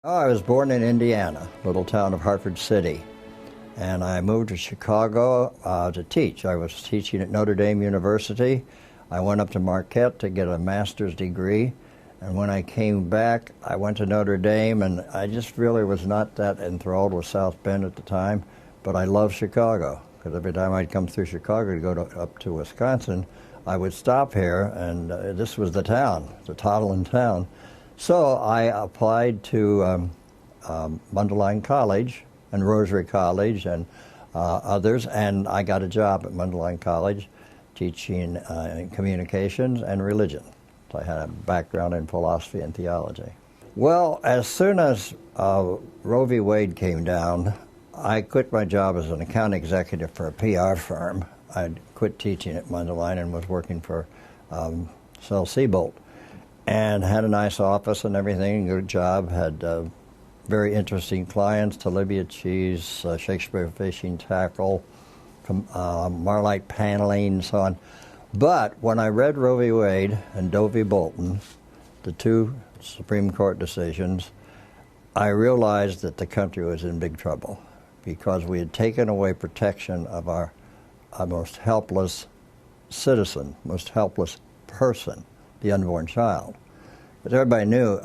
Oh, I was born in Indiana, little town of Hartford City, and I moved to Chicago to teach. I was teaching at Notre Dame University. I went up to Marquette to get a master's degree, and when I came back, I went to Notre Dame, and I just really was not that enthralled with South Bend at the time, but I loved Chicago, because every time I'd come through Chicago to go up to Wisconsin, I would stop here, and this was the town, the toddling town. So I applied to Mundelein College and Rosary College and others, and I got a job at Mundelein College teaching communications and religion. So I had a background in philosophy and theology. Well, as soon as Roe v. Wade came down, I quit my job as an account executive for a PR firm. I'd quit teaching at Mundelein and was working for Sell-Seabolt. And had a nice office and everything, good job, had very interesting clients, Olivia Cheese, Shakespeare Fishing Tackle, Marlite Paneling, and so on. But when I read Roe v. Wade and Doe v. Bolton, the two Supreme Court decisions, I realized that the country was in big trouble because we had taken away protection of our most helpless citizen, most helpless person, the unborn child. But everybody knew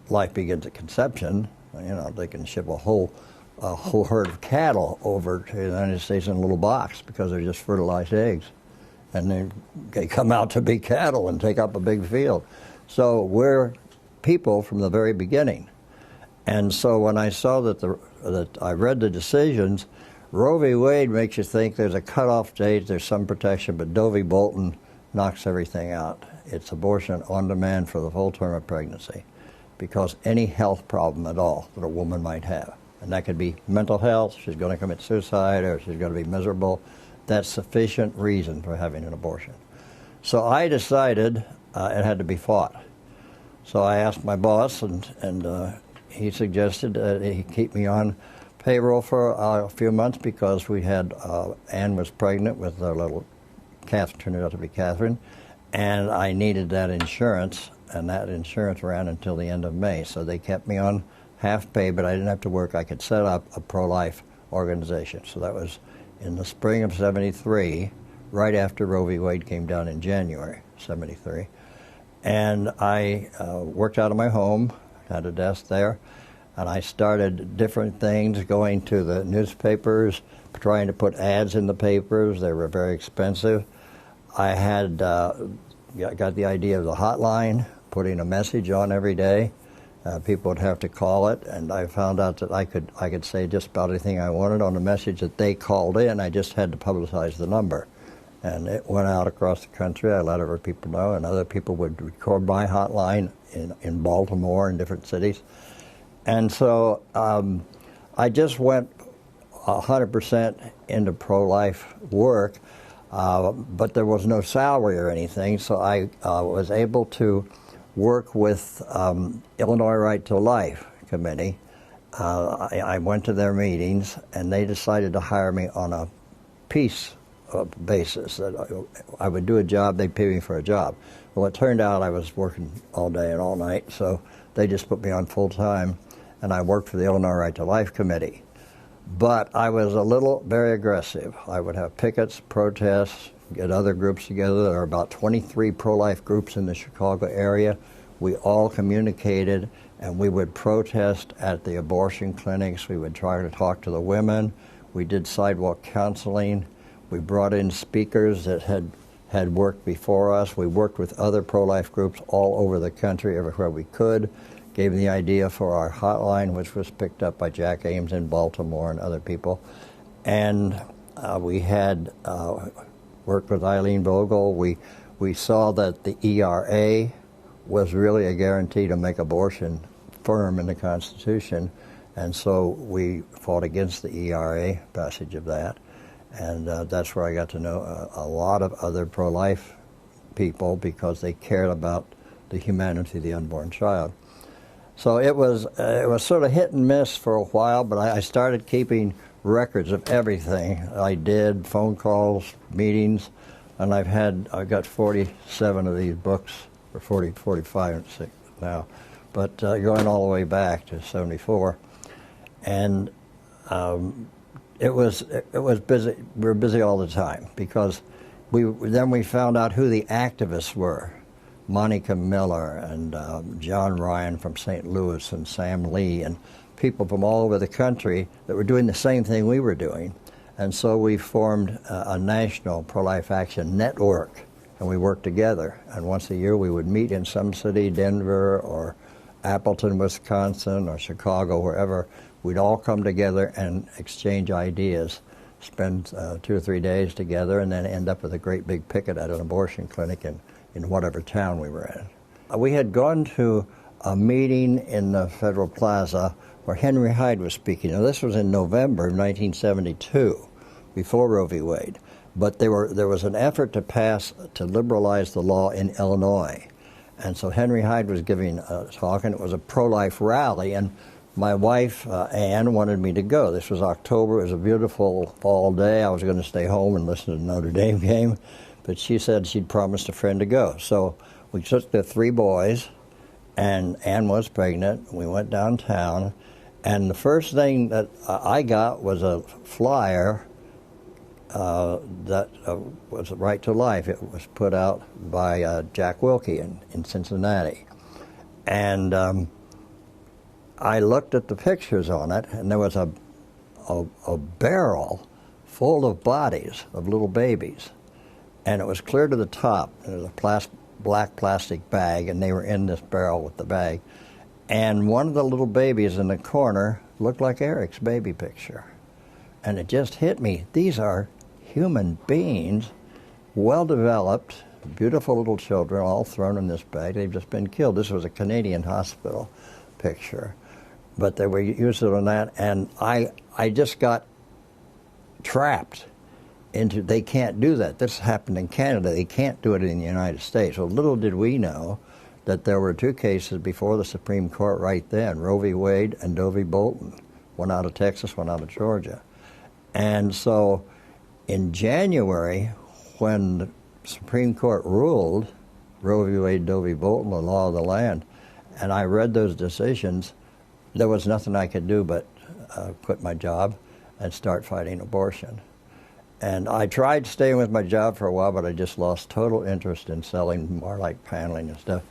life begins at conception. You know, they can ship a whole herd of cattle over to the United States in a little box because they're just fertilized eggs. And they come out to be cattle and take up a big field. So we're people from the very beginning. And so when I saw that I read the decisions, Roe v. Wade makes you think there's a cutoff date, there's some protection, but Doe v. Bolton knocks everything out. It's abortion on demand for the full term of pregnancy because any health problem at all that a woman might have, and that could be mental health, she's going to commit suicide or she's going to be miserable, that's sufficient reason for having an abortion. So I decided it had to be fought. So I asked my boss, and he suggested that he keep me on payroll for a few months because we had, Anne was pregnant with a little Catherine, turned out to be Catherine, and I needed that insurance, and that insurance ran until the end of May. So they kept me on half pay, but I didn't have to work. I could set up a pro-life organization. So that was in the spring of '73, right after Roe v. Wade came down in January '73. And I worked out of my home, had a desk there, and I started different things, going to the newspapers, trying to put ads in the papers. They were very expensive. I had got the idea of the hotline, putting a message on every day. People would have to call it, and I found out that I could say just about anything I wanted on the message that they called in. I just had to publicize the number. And it went out across the country. I let other people know, and other people would record my hotline in Baltimore and different cities. And so I just went 100% into pro-life work, but there was no salary or anything, so I was able to work with Illinois Right to Life Committee. I went to their meetings, and they decided to hire me on a piece basis, that I would do a job, they'd pay me for a job. Well, it turned out I was working all day and all night, so they just put me on full time, and I worked for the Illinois Right to Life Committee. But I was very aggressive. I would have pickets, protests, get other groups together. There are about 23 pro-life groups in the Chicago area. We all communicated, and we would protest at the abortion clinics. We would try to talk to the women. We did sidewalk counseling. We brought in speakers that had worked before us. We worked with other pro-life groups all over the country, everywhere we could. Gave the idea for our hotline, which was picked up by Jack Ames in Baltimore and other people. And we had worked with Eileen Vogel. We saw that the ERA was really a guarantee to make abortion firm in the Constitution. And so we fought against the ERA, passage of that. And that's where I got to know a lot of other pro-life people because they cared about the humanity of the unborn child. So it was sort of hit and miss for a while, but I started keeping records of everything I did, phone calls, meetings, and I've got 47 of these books, or 45 now. but going all the way back to '74, and it was busy. We were busy all the time because we found out who the activists were. Monica Miller and John Ryan from St. Louis and Sam Lee and people from all over the country that were doing the same thing we were doing. And so we formed a national pro-life action network, and we worked together. And once a year we would meet in some city, Denver or Appleton, Wisconsin, or Chicago, wherever. We'd all come together and exchange ideas, spend 2 or 3 days together, and then end up with a great big picket at an abortion clinic in whatever town we were in. We had gone to a meeting in the Federal Plaza where Henry Hyde was speaking. Now, this was in November of 1972, before Roe v. Wade. But there was an effort to liberalize the law in Illinois. And so Henry Hyde was giving a talk, and it was a pro-life rally. And my wife, Ann, wanted me to go. This was October. It was a beautiful fall day. I was going to stay home and listen to the Notre Dame game. But she said she'd promised a friend to go. So we took the 3 boys, and Ann was pregnant. We went downtown, and the first thing that I got was a flyer that was Right to Life. It was put out by Jack Wilkie in Cincinnati. And I looked at the pictures on it, and there was a barrel full of bodies of little babies. And it was clear to the top. There was a black plastic bag, and they were in this barrel with the bag. And one of the little babies in the corner looked like Eric's baby picture. And it just hit me. These are human beings, well-developed, beautiful little children, all thrown in this bag. They've just been killed. This was a Canadian hospital picture. But they were using it on that, and I just got trapped into, they can't do that. This happened in Canada. They can't do it in the United States. So little did we know that there were 2 cases before the Supreme Court right then, Roe v. Wade and Doe v. Bolton, one out of Texas, one out of Georgia. And so in January, when the Supreme Court ruled Roe v. Wade, Doe v. Bolton, the law of the land, and I read those decisions, there was nothing I could do but quit my job and start fighting abortion. And I tried staying with my job for a while, but I just lost total interest in selling more like paneling and stuff.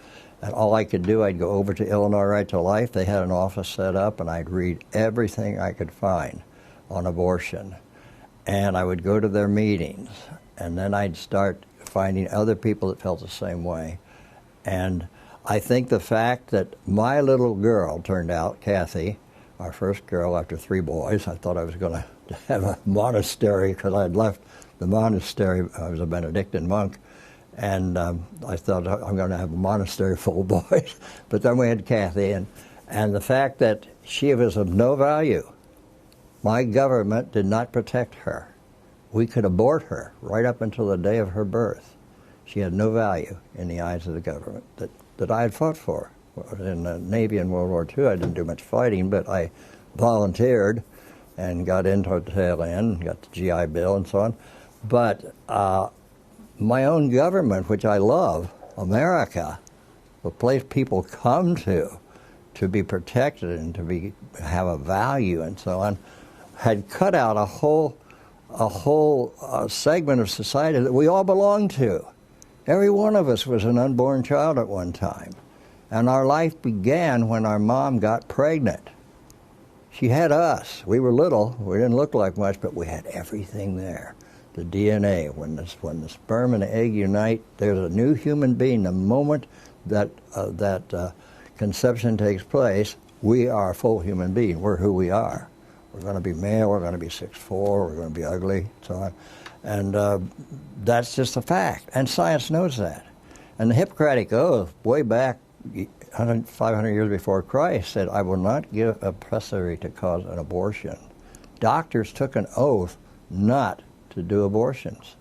And all I could do, I'd go over to Illinois Right to Life. They had an office set up, and I'd read everything I could find on abortion. And I would go to their meetings, and then I'd start finding other people that felt the same way. And I think the fact that my little girl turned out, Kathy, our first girl after 3 boys, I thought I was going to have a monastery because I had left the monastery. I was a Benedictine monk, and I thought I'm going to have a monastery full of boys. But then we had Kathy, and the fact that she was of no value. My government did not protect her. We could abort her right up until the day of her birth. She had no value in the eyes of the government that I had fought for. In the Navy in World War II, I didn't do much fighting, but I volunteered and got into the tail end, got the GI Bill and so on. But my own government, which I love, America, the place people come to be protected and to have a value and so on, had cut out a whole segment of society that we all belonged to. Every one of us was an unborn child at one time. And our life began when our mom got pregnant. She had us. We were little. We didn't look like much, but we had everything there. The DNA. When the sperm and the egg unite, there's a new human being. The moment that conception takes place, we are a full human being. We're who we are. We're going to be male. We're going to be 6'4". We're going to be ugly, and so on. And that's just a fact. And science knows that. And the Hippocratic Oath, way back 500 years before Christ, said, I will not give a pessary to cause an abortion. Doctors took an oath not to do abortions.